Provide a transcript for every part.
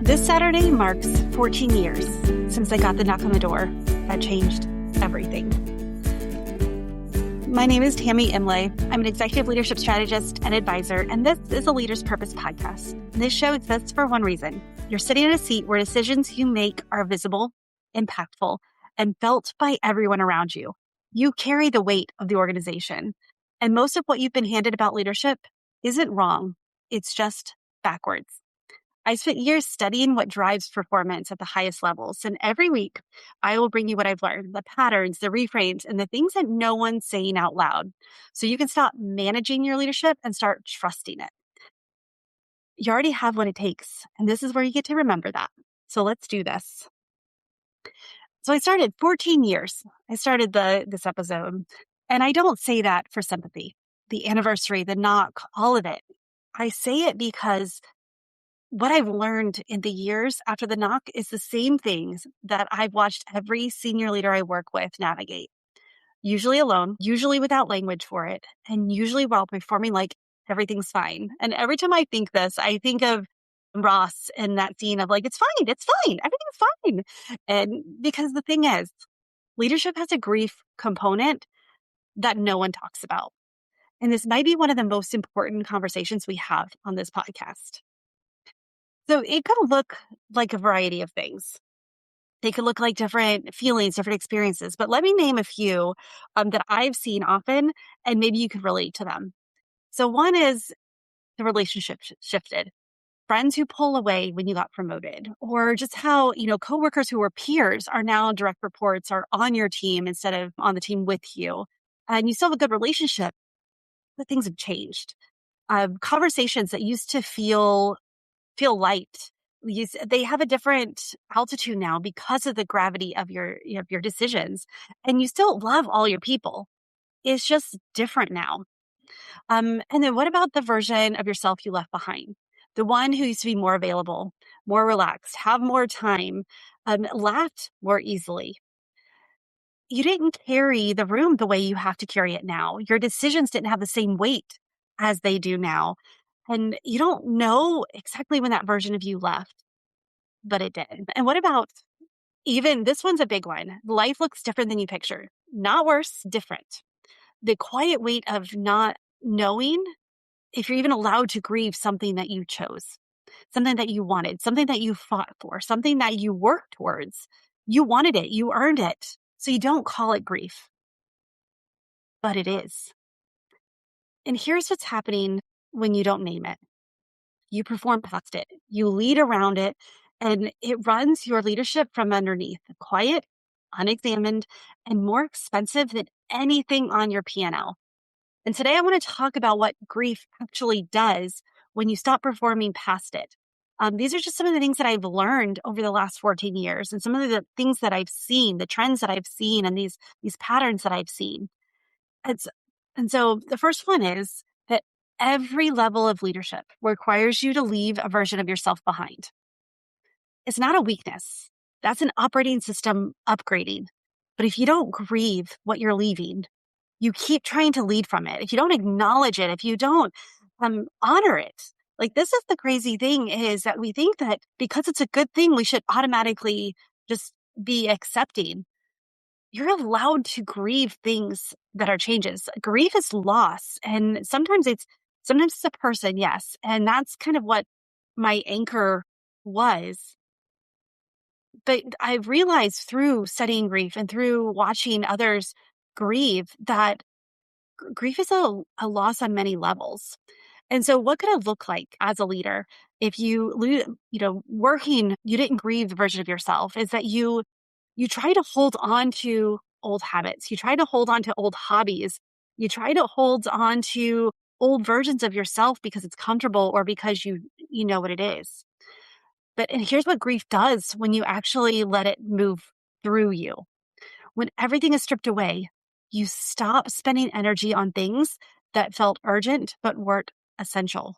This Saturday marks 14 years since I got the knock on the door that changed everything. My name is Tami. I'm an executive leadership strategist and advisor, and this is a Leader's Purpose podcast. This show exists for one reason. You're sitting in a seat where decisions you make are visible, impactful, and felt by everyone around you. You carry the weight of the organization, and most of what you've been handed about leadership isn't wrong. It's just backwards. I spent years studying what drives performance at the highest levels, and every week I will bring you what I've learned, the patterns, the reframes, and the things that no one's saying out loud, so you can stop managing your leadership and start trusting it. You already have what it takes, and this is where you get to remember that. So let's do this. So I started 14 years. I started this episode, and I don't say that for sympathy. The anniversary, the knock, all of it. I say it because what I've learned in the years after the knock is the same things that I've watched every senior leader I work with navigate. Usually alone, usually without language for it, and usually while performing like everything's fine. And every time I think this, I think of Ross in that scene of like, it's fine, everything's fine. And because the thing is, leadership has a grief component that no one talks about. And this might be one of the most important conversations we have on this podcast. So it could look like a variety of things. They could look like different feelings, different experiences. But let me name a few that I've seen often, and maybe you could relate to them. So one is the relationship shifted. Friends who pull away when you got promoted, or just how, coworkers who were peers are now direct reports are on your team instead of on the team with you. And you still have a good relationship, but things have changed. Conversations that used to feel light. They have a different altitude now because of the gravity of your decisions. And you still love all your people. It's just different now. And then what about the version of yourself you left behind? The one who used to be more available, more relaxed, have more time, laughed more easily. You didn't carry the room the way you have to carry it now. Your decisions didn't have the same weight as they do now. And you don't know exactly when that version of you left, but it did. And what about even this one's a big one. Life looks different than you pictured. Not worse, different. The quiet weight of not knowing if you're even allowed to grieve something that you chose, something that you wanted, something that you fought for, something that you worked towards. You wanted it. You earned it. So you don't call it grief, but it is. And here's what's happening when you don't name it. You perform past it, you lead around it, and it runs your leadership from underneath, quiet, unexamined, and more expensive than anything on your P&L. And today I want to talk about what grief actually does when you stop performing past it. These are just some of the things that I've learned over the last 14 years and some of the things that I've seen, the trends that I've seen, and these patterns that I've seen. And so the first one is that every level of leadership requires you to leave a version of yourself behind. It's not a weakness. That's an operating system upgrading. But if you don't grieve what you're leaving, you keep trying to lead from it. If you don't acknowledge it, if you don't honor it, like this is the crazy thing is that we think that because it's a good thing, we should automatically just be accepting. You're allowed to grieve things that are changes. Grief is loss. And sometimes it's a person, yes. And that's kind of what my anchor was. But I've realized through studying grief and through watching others grieve that grief is a loss on many levels. And so what could it look like as a leader if you didn't grieve the version of yourself is that you try to hold on to old habits. You try to hold on to old hobbies. You try to hold on to old versions of yourself because it's comfortable or because you know what it is. And here's what grief does when you actually let it move through you. When everything is stripped away, you stop spending energy on things that felt urgent but weren't essential.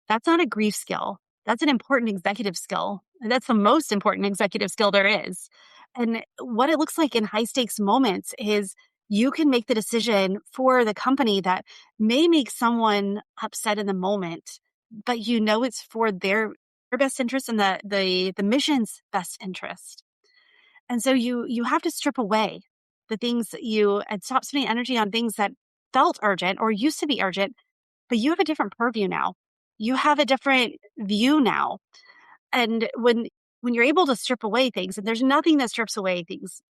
That's not a grief skill. That's an important executive skill. And that's the most important executive skill there is. And what it looks like in high stakes moments is you can make the decision for the company that may make someone upset in the moment, but it's for their your best interest and the mission's best interest. And so you have to strip away the things that and stop spending energy on things that felt urgent or used to be urgent, but you have a different purview now. You have a different view now. And when you're able to strip away things, and there's nothing that strips away things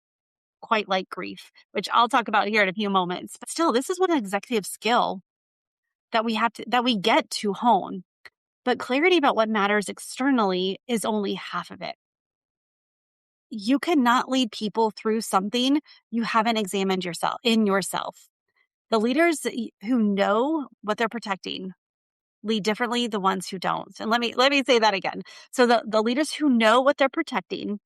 quite like grief, which I'll talk about here in a few moments. But still, this is one executive skill that we get to hone. But clarity about what matters externally is only half of it. You cannot lead people through something you haven't examined yourself. The leaders who know what they're protecting lead differently the ones who don't. And let me say that again. So the leaders who know what they're protecting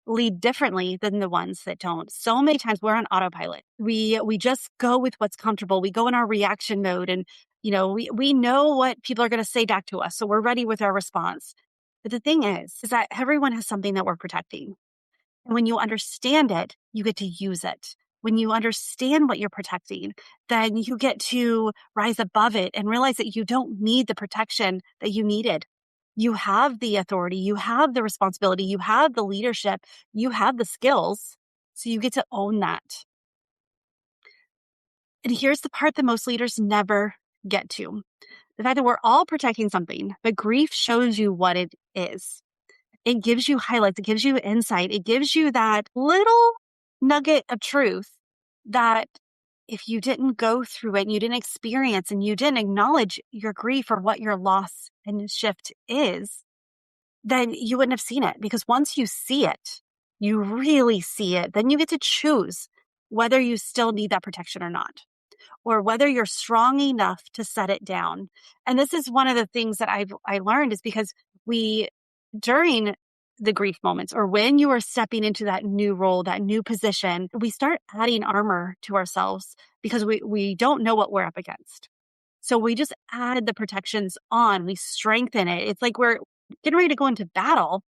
lead differently than the ones that don't. So many times we're on autopilot. We just go with what's comfortable. We go in our reaction mode, and we know what people are going to say back to us, so we're ready with our response. But the thing is that everyone has something that we're protecting. And when you understand it, you get to use it. When you understand what you're protecting, then you get to rise above it and realize that you don't need the protection that you needed. You have the authority, you have the responsibility, you have the leadership, you have the skills. So you get to own that. And here's the part that most leaders never get to. The fact that we're all protecting something, but grief shows you what it is. It gives you highlights. It gives you insight. It gives you that little nugget of truth that if you didn't go through it and you didn't experience and you didn't acknowledge your grief or what your loss and shift is, then you wouldn't have seen it. Because once you see it, you really see it, then you get to choose whether you still need that protection or not, or whether you're strong enough to set it down. And this is one of the things that I learned is because during the grief moments, or when you are stepping into that new role, that new position, we start adding armor to ourselves because we don't know what we're up against. So we just add the protections on, we strengthen it. It's like we're getting ready to go into battle,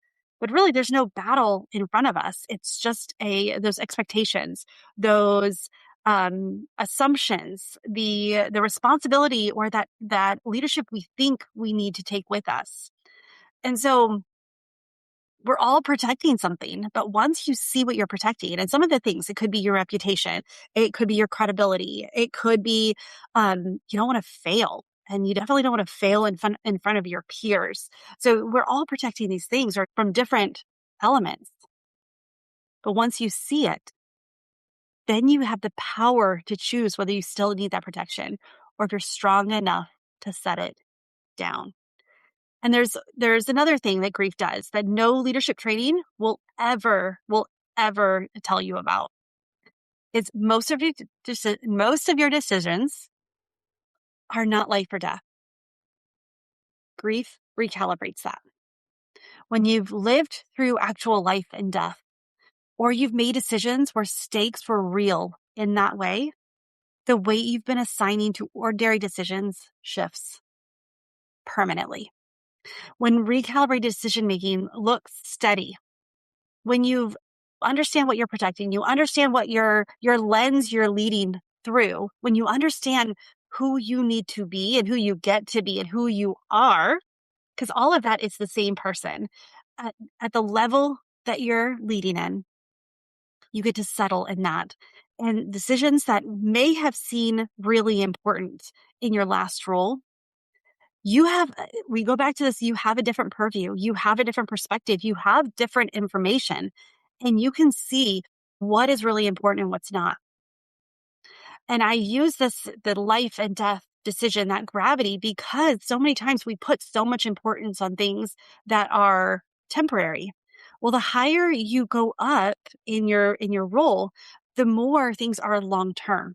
but really there's no battle in front of us. It's just those expectations, those assumptions, the responsibility, or that leadership we think we need to take with us. And so we're all protecting something, but once you see what you're protecting, and some of the things, it could be your reputation, it could be your credibility, it could be you don't want to fail, and you definitely don't want to fail in front of your peers. So we're all protecting these things or from different elements. But once you see it, then you have the power to choose whether you still need that protection or if you're strong enough to set it down. And there's another thing that grief does that no leadership training will ever tell you about. It's most of your decisions are not life or death. Grief recalibrates that. When you've lived through actual life and death, or you've made decisions where stakes were real in that way, the weight you've been assigning to ordinary decisions shifts permanently. When recalibrated decision-making looks steady, when you understand what you're protecting, you understand what your lens you're leading through, when you understand who you need to be and who you get to be and who you are, because all of that is the same person. At the level that you're leading in, you get to settle in that. And decisions that may have seemed really important in your last role, we go back to this, you have a different purview, you have a different perspective, you have different information, and you can see what is really important and what's not. And I use the life and death decision, that gravity, because so many times we put so much importance on things that are temporary. Well, the higher you go up in your role, the more things are long-term.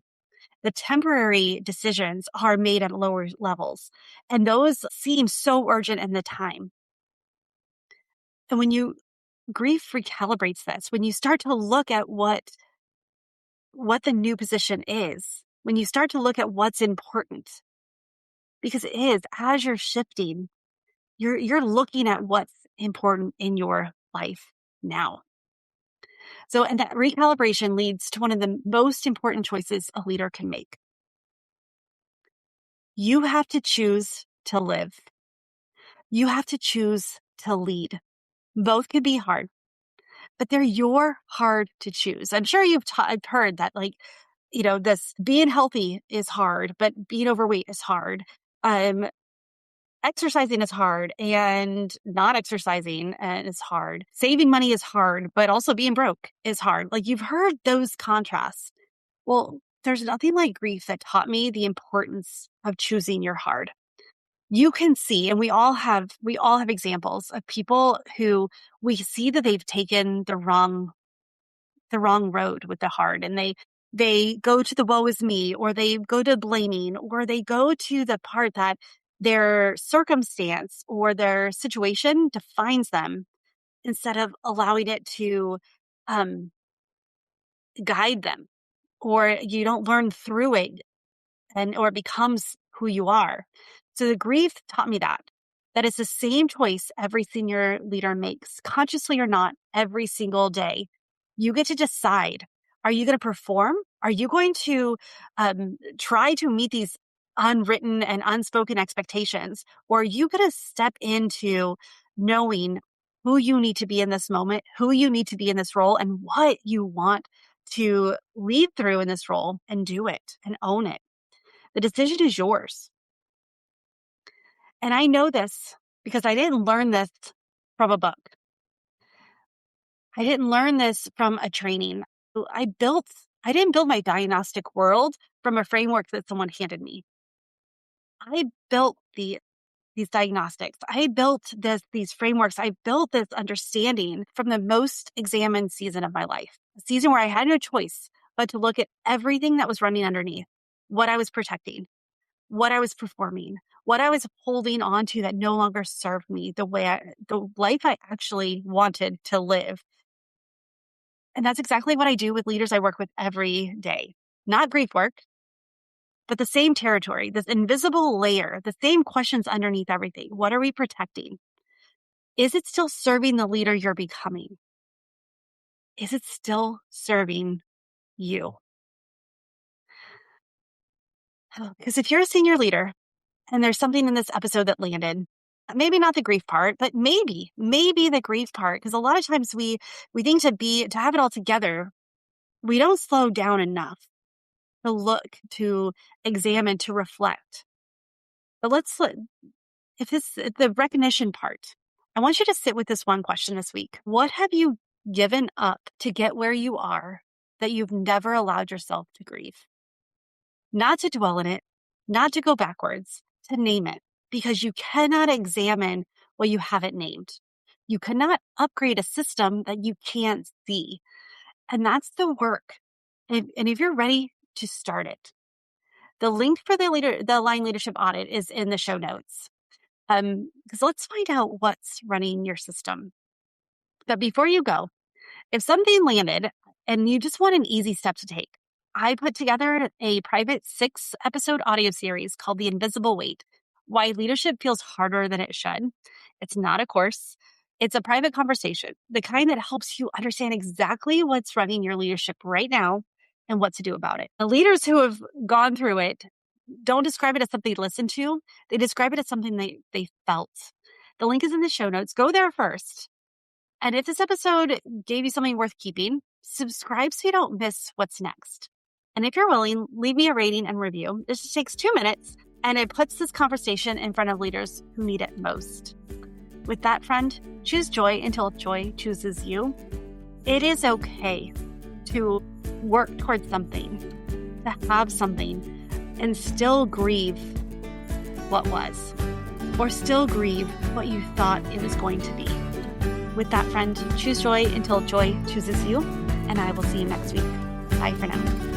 The temporary decisions are made at lower levels, and those seem so urgent in the time. And when grief recalibrates this, when you start to look at what the new position is, when you start to look at what's important, because it is, as you're shifting, you're looking at what's important in your life now. So, and that recalibration leads to one of the most important choices a leader can make. You have to choose to live. You have to choose to lead. Both can be hard, but they're your hard to choose. I'm sure I've heard that, this being healthy is hard, but being overweight is hard. Um, Exercising is hard, and not exercising is hard. Saving money is hard, but also being broke is hard. Like, you've heard those contrasts. Well, there's nothing like grief that taught me the importance of choosing your hard. You can see, and we all have examples of people who we see that they've taken the wrong road with the hard, and they go to the woe is me, or they go to blaming, or they go to the part that their circumstance or their situation defines them, instead of allowing it to um, guide them, or you don't learn through it, or it becomes who you are. So the grief taught me that it's the same choice every senior leader makes, consciously or not, every single day. You get to decide, are you going to perform? Are you going to try to meet these unwritten and unspoken expectations? Or are you going to step into knowing who you need to be in this moment, who you need to be in this role, and what you want to lead through in this role, and do it and own it? The decision is yours. And I know this because I didn't learn this from a book. I didn't learn this from a training. I didn't build my diagnostic world from a framework that someone handed me. I built these diagnostics. I built these frameworks. I built this understanding from the most examined season of my life, a season where I had no choice but to look at everything that was running underneath, what I was protecting, what I was performing, what I was holding on to that no longer served me the life I actually wanted to live. And that's exactly what I do with leaders I work with every day. Not grief work, but the same territory, this invisible layer, the same questions underneath everything. What are we protecting? Is it still serving the leader you're becoming? Is it still serving you? Because if you're a senior leader and there's something in this episode that landed, maybe not the grief part, but maybe the grief part, because a lot of times we think to have it all together, we don't slow down enough to look, to examine, to reflect. But if the recognition part, I want you to sit with this one question this week. What have you given up to get where you are that you've never allowed yourself to grieve? Not to dwell in it, not to go backwards, to name it, because you cannot examine what you haven't named. You cannot upgrade a system that you can't see. And that's the work. And if you're ready to start it, the link for the Aligned Leadership Audit is in the show notes. Because let's find out what's running your system. But before you go, if something landed and you just want an easy step to take, I put together a private 6-episode audio series called The Invisible Weight: Why Leadership Feels Harder Than It Should. It's not a course. It's a private conversation, the kind that helps you understand exactly what's running your leadership right now and what to do about it. The leaders who have gone through it don't describe it as something to listen to. They describe it as something they felt. The link is in the show notes. Go there first. And if this episode gave you something worth keeping, subscribe so you don't miss what's next. And if you're willing, leave me a rating and review. This just takes 2 minutes, and it puts this conversation in front of leaders who need it most. With that, friend, choose joy until joy chooses you. It is okay to work towards something, to have something, and still grieve what was, or still grieve what you thought it was going to be. With that, friend, choose joy until joy chooses you, and I will see you next week. Bye for now.